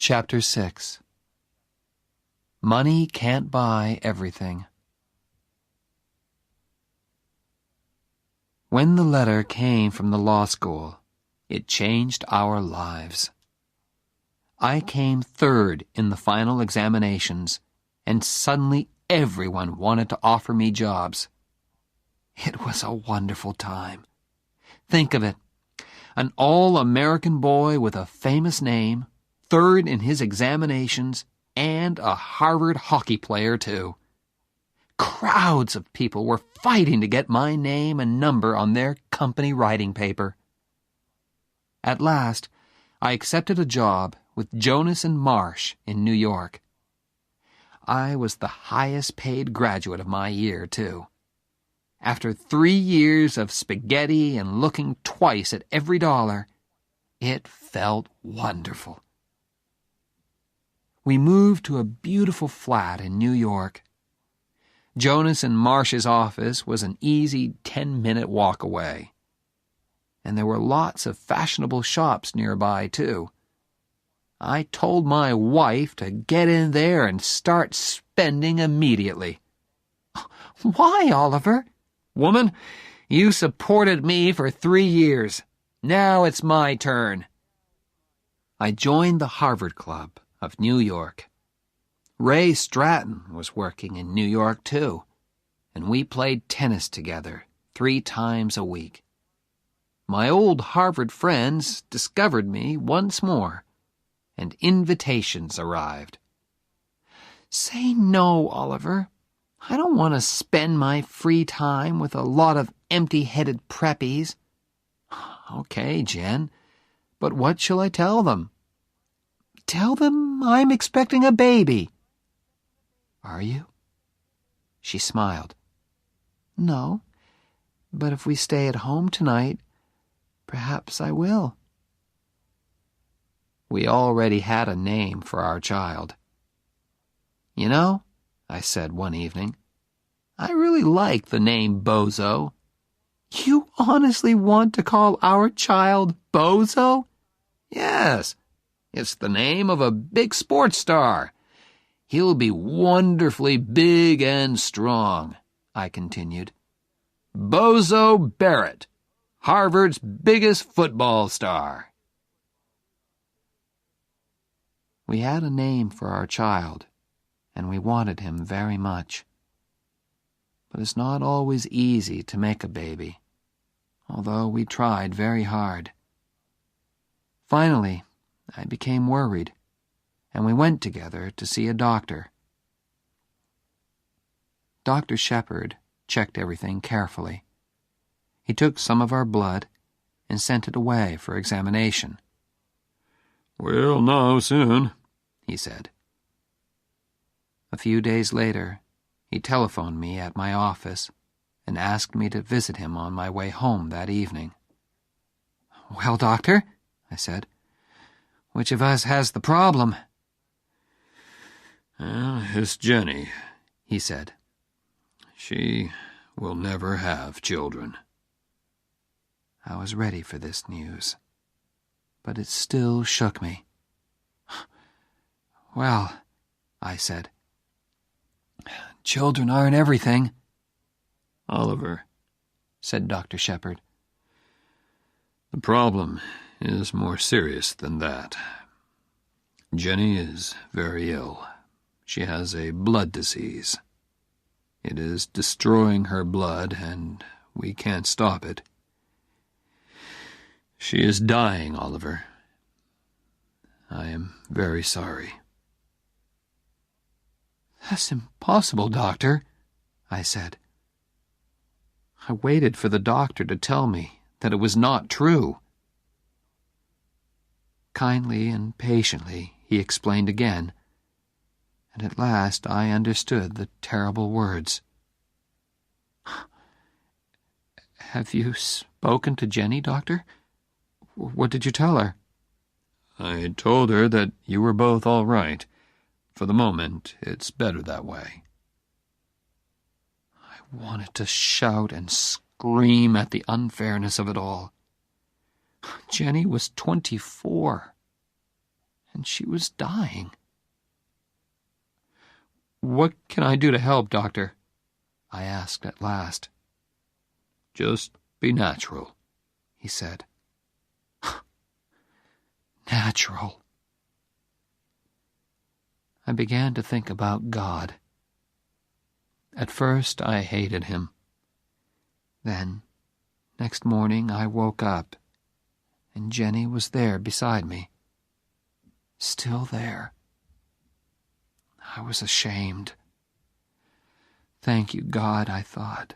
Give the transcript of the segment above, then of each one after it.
Chapter 6. Money Can't Buy Everything. When the letter came from the law school, it changed our lives. I came third in the final examinations, and suddenly everyone wanted to offer me jobs. It was a wonderful time. Think of it, an all-American boy with a famous name, third in his examinations, and a Harvard hockey player, too. Crowds of people were fighting to get my name and number on their company writing paper. At last, I accepted a job with Jonas and Marsh in New York. I was the highest-paid graduate of my year, too. After 3 years of spaghetti and looking twice at every dollar, it felt wonderful. We moved to a beautiful flat in New York. Jonas and Marsh's office was an easy 10-minute walk away. And there were lots of fashionable shops nearby, too. I told my wife to get in there and start spending immediately. "Why, Oliver?" "Woman, you supported me for 3 years. Now it's my turn." I joined the Harvard Club of New York. Ray Stratton was working in New York, too, and we played tennis together 3 times a week. My old Harvard friends discovered me once more, and invitations arrived. "Say no, Oliver. I don't want to spend my free time with a lot of empty-headed preppies." "Okay, Jen, but what shall I tell them?" "Tell them I'm expecting a baby." "Are you?" She smiled. "No, but if we stay at home tonight, perhaps I will." We already had a name for our child. "You know," I said one evening, "I really like the name Bozo." "You honestly want to call our child Bozo?" "Yes. It's the name of a big sports star. He'll be wonderfully big and strong," I continued. "Bozo Barrett, Harvard's biggest football star." We had a name for our child, and we wanted him very much. But it's not always easy to make a baby, although we tried very hard. Finally, I became worried, and we went together to see a doctor. Dr. Shepard checked everything carefully. He took some of our blood and sent it away for examination. "We'll know soon," he said. A few days later, he telephoned me at my office and asked me to visit him on my way home that evening. "Well, Doctor," I said, "which of us has the problem?" "It's Jenny," he said. "She will never have children." I was ready for this news, but it still shook me. "Well," I said, "children aren't everything." "Oliver," said Dr. Shepard, "the problem is more serious than that. Jenny is very ill. She has a blood disease. It is destroying her blood, and we can't stop it. She is dying, Oliver. I am very sorry." "That's impossible, Doctor," I said. I waited for the doctor to tell me that it was not true. Kindly and patiently, he explained again, and at last I understood the terrible words. "Have you spoken to Jenny, Doctor? What did you tell her?" "I told her that you were both all right. For the moment, it's better that way." I wanted to shout and scream at the unfairness of it all. Jenny was 24, and and she was dying. "What can I do to help, Doctor?" I asked at last. "Just be natural," he said. Natural. I began to think about God. At first I hated him. Then, next morning, I woke up, and Jenny was there beside me. Still there. I was ashamed. Thank you, God, I thought.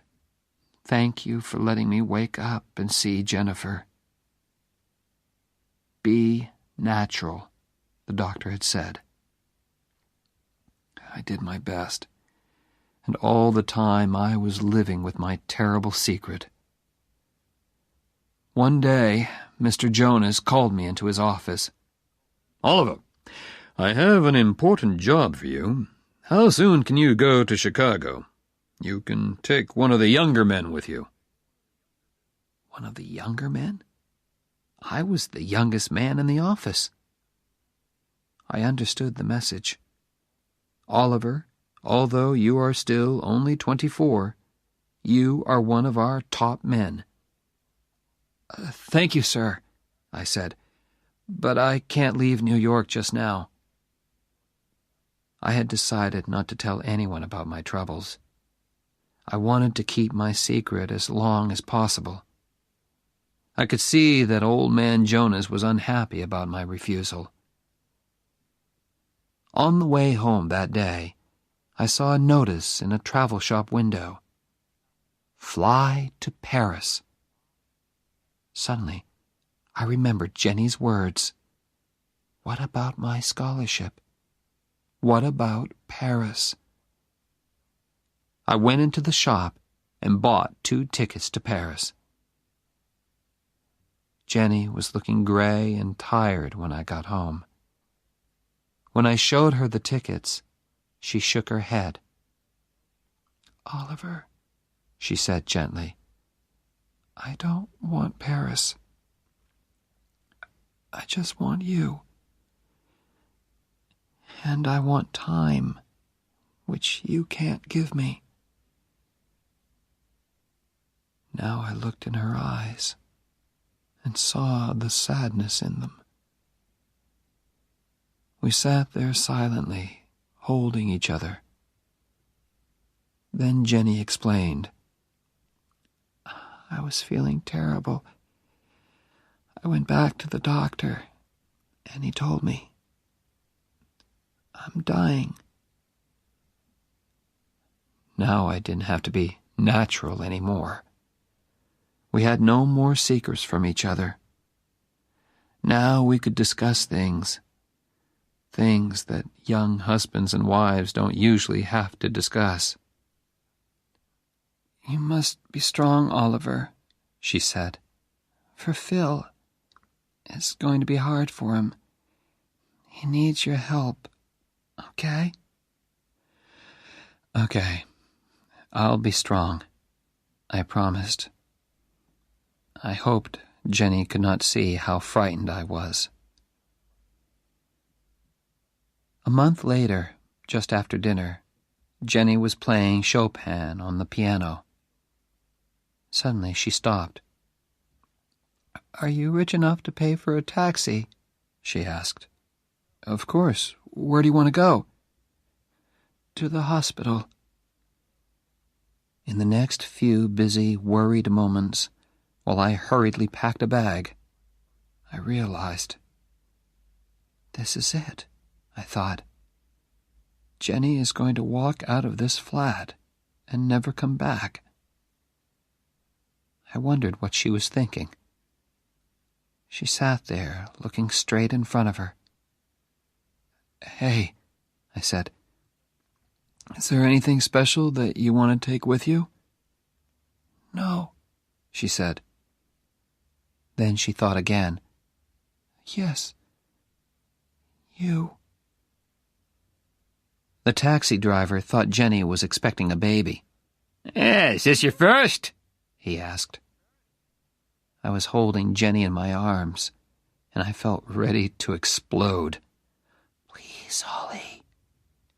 Thank you for letting me wake up and see Jennifer. Be natural, the doctor had said. I did my best, and all the time I was living with my terrible secret. One day, Mr. Jonas called me into his office. "Oliver, I have an important job for you. How soon can you go to Chicago? You can take one of the younger men with you." One of the younger men? I was the youngest man in the office. I understood the message. Oliver, although you are still only 24, you are one of our top men. Thank you, sir, I said, but I can't leave New York just now. I had decided not to tell anyone about my troubles. I wanted to keep my secret as long as possible. I could see that old man Jonas was unhappy about my refusal. On the way home that day, I saw a notice in a travel shop window. Fly to Paris. Suddenly, I remembered Jenny's words. What about my scholarship? What about Paris? I went into the shop and bought 2 tickets to Paris. Jenny was looking gray and tired when I got home. When I showed her the tickets, she shook her head. "Oliver," she said gently, "I don't want Paris. I just want you. And I want time, which you can't give me." Now I looked in her eyes and saw the sadness in them. We sat there silently, holding each other. Then Jenny explained. "I was feeling terrible. I went back to the doctor, and he told me, I'm dying." Now I didn't have to be natural anymore. We had no more secrets from each other. Now we could discuss things that young husbands and wives don't usually have to discuss. "You must be strong, Oliver," she said. "For Phil, it's going to be hard for him. He needs your help, okay?" "Okay, I'll be strong," I promised. I hoped Jenny could not see how frightened I was. A month later, just after dinner, Jenny was playing Chopin on the piano. Suddenly she stopped. "Are you rich enough to pay for a taxi?" she asked. "Of course. Where do you want to go?" "To the hospital." In the next few busy, worried moments, while I hurriedly packed a bag, I realized, this is it, I thought. Jenny is going to walk out of this flat and never come back. I wondered what she was thinking. She sat there, looking straight in front of her. "Hey," I said, "is there anything special that you want to take with you?" "No," she said. Then she thought again. "Yes, you." The taxi driver thought Jenny was expecting a baby. "Is this your first?" he asked. I was holding Jenny in my arms, and I felt ready to explode. Please, Ollie,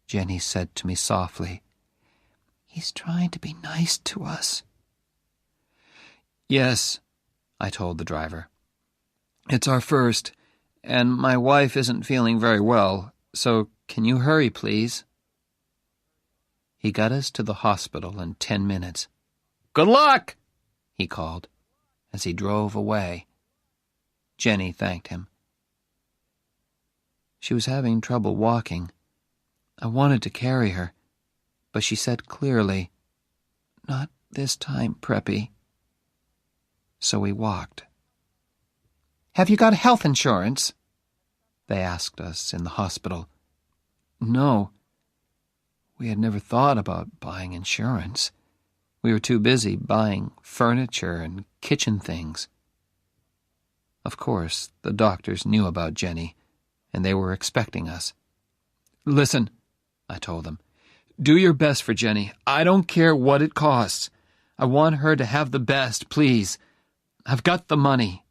Jenny said to me softly. He's trying to be nice to us. Yes, I told the driver. It's our first, and my wife isn't feeling very well, so can you hurry, please? He got us to the hospital in 10 minutes. Good luck, he called as he drove away. Jenny thanked him. She was having trouble walking. I wanted to carry her, but she said clearly, Not this time, Preppy. So we walked. Have you got health insurance? They asked us in the hospital. No. We had never thought about buying insurance. We were too busy buying furniture and kitchen things. Of course, the doctors knew about Jenny, and they were expecting us. Listen, I told them. Do your best for Jenny. I don't care what it costs. I want her to have the best, please. I've got the money.